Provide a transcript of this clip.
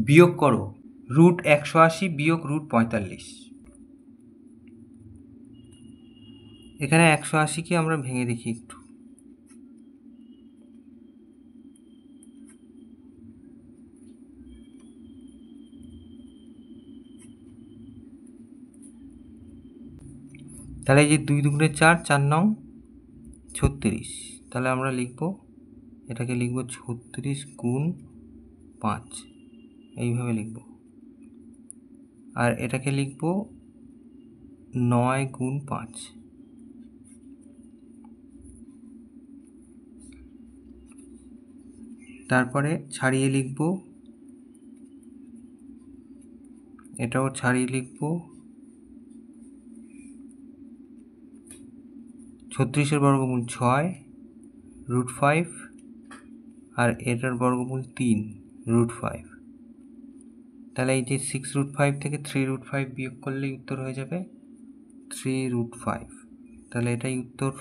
বিয়োগ করো রুট 180 বিয়োগ রুট 45। এখানে 180কে আমরা ভেঙে দেখি একটু। তাহলে এই যে 2 দুগুণে 4, 4 নং 36। তাহলে আমরা লিখব, এটাকে লিখব 36 গুণ 5, এইভাবে লিখব। আর এটাকে লিখব 9 গুণ 5। তারপরে ছাড়িয়ে লিখব, এটাও ছাড়িয়ে লিখব। 36-এর বর্গমূল 6 রুট 5, আর এটার বর্গমূল 3 রুট 5। তাহলে এই যে 6 রুট 5 থেকে 3 রুট 5 বিয়োগ করলেই উত্তর হয়ে যাবে 3 রুট 5। তাহলে এটাই উত্তর।